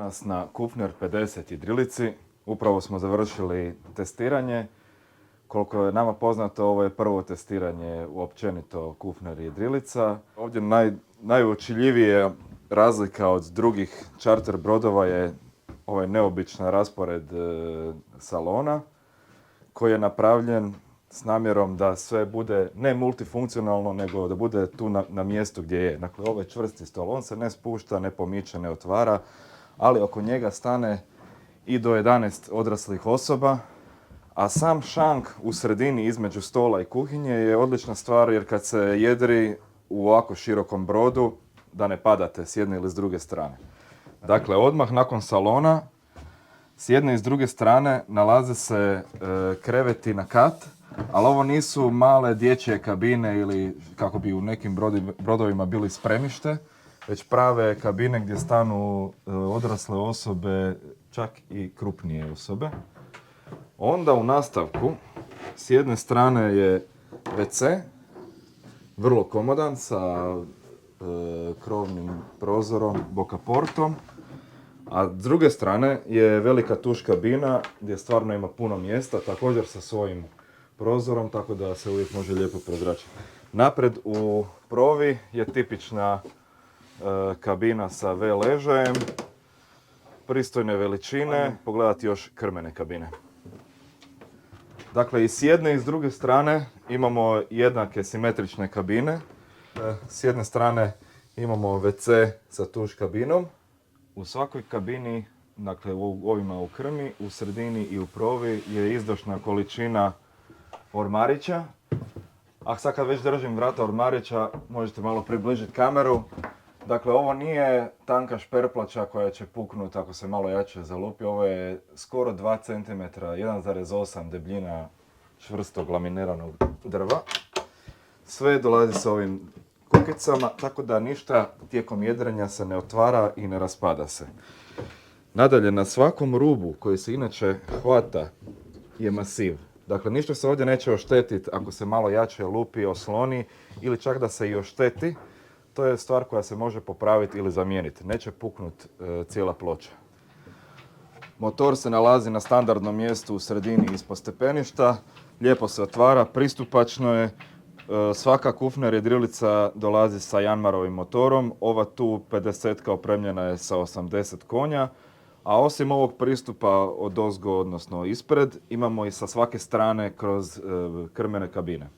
nas na Kufner 50 jedrilici. Upravo smo završili testiranje. Koliko je nama poznato, ovo je prvo testiranje uopćenito Kufner jedrilica. Ovdje najuočljivije razlika od drugih čarter brodova je ovaj neobičan raspored salona koji je napravljen s namjerom da sve bude ne multifunkcionalno, nego da bude tu na mjestu gdje je. Dakle, ovo je čvrsti stol, on se ne spušta, ne pomiče, ne otvara, ali oko njega stane i do 11 odraslih osoba, a sam šank u sredini između stola i kuhinje je odlična stvar jer kad se jedri u ovako širokom brodu, da ne padate s jedne ili s druge strane. Dakle, odmah nakon salona, s jedne i s druge strane nalaze se kreveti na kat, ali ovo nisu male dječje kabine ili kako bi u nekim brodovima bili spremište, već prave kabine gdje stanu odrasle osobe, čak i krupnije osobe. Onda u nastavku s jedne strane je WC, vrlo komodan sa krovnim prozorom, bokaportom, a s druge strane je velika tuš kabina gdje stvarno ima puno mjesta, također sa svojim prozorom, tako da se uvijek može lijepo prezračiti. Napred u provi je tipična kabina sa V ležajem, pristojne veličine, pogledati još krmene kabine. Dakle, i s jedne i s druge strane imamo jednake simetrične kabine. S jedne strane imamo WC sa tuš kabinom. U svakoj kabini, dakle u ovima u krmi, u sredini i u provi je izdašna količina ormarića. A sad kad već držim vrata ormarića, možete malo približiti kameru. Dakle, ovo nije tanka šperplača koja će puknuti ako se malo jače zalupi. Ovo je skoro 2 cm, 1,8 debljina čvrstog laminiranog drva. Sve dolazi sa ovim kukicama, tako da ništa tijekom jedrenja se ne otvara i ne raspada se. Nadalje, na svakom rubu koji se inače hvata je masiv. Dakle, ništa se ovdje neće oštetiti ako se malo jače lupi, osloni ili čak da se i ošteti. To je stvar koja se može popraviti ili zamijeniti. Neće puknuti cijela ploča. Motor se nalazi na standardnom mjestu u sredini ispod stepeništa. Lijepo se otvara, pristupačno je. Svaka Kufner jedrilica dolazi sa Janmarovim motorom. Ova tu 50-ka opremljena je sa 80 konja. A osim ovog pristupa odozgo, odnosno ispred, imamo i sa svake strane kroz krmene kabine.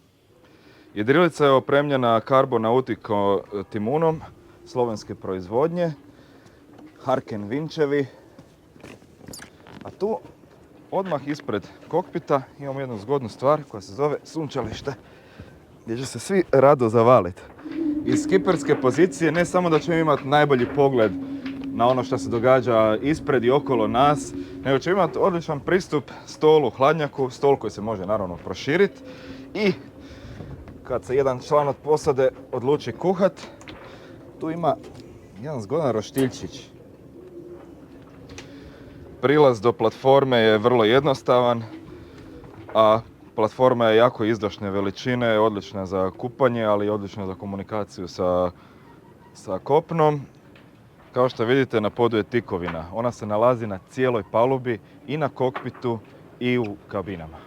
Jedrilica je opremljena Carbo Nautico timunom slovenske proizvodnje, Harken vinčevi, a tu odmah ispred kokpita imamo jednu zgodnu stvar koja se zove sunčalište, gdje će se svi rado zavaliti. Iz skiperske pozicije ne samo da ćemo imati najbolji pogled na ono što se događa ispred i okolo nas, nego ćemo imati odličan pristup stolu, hladnjaku, stol koji se može naravno proširiti i kad se jedan član od posade odluči kuhat, tu ima jedan zgodan roštiljčić. Prilaz do platforme je vrlo jednostavan, a platforma je jako izdašne veličine, odlična za kupanje, ali i odlična za komunikaciju sa kopnom. Kao što vidite, na podu je tikovina. Ona se nalazi na cijeloj palubi i na kokpitu i u kabinama.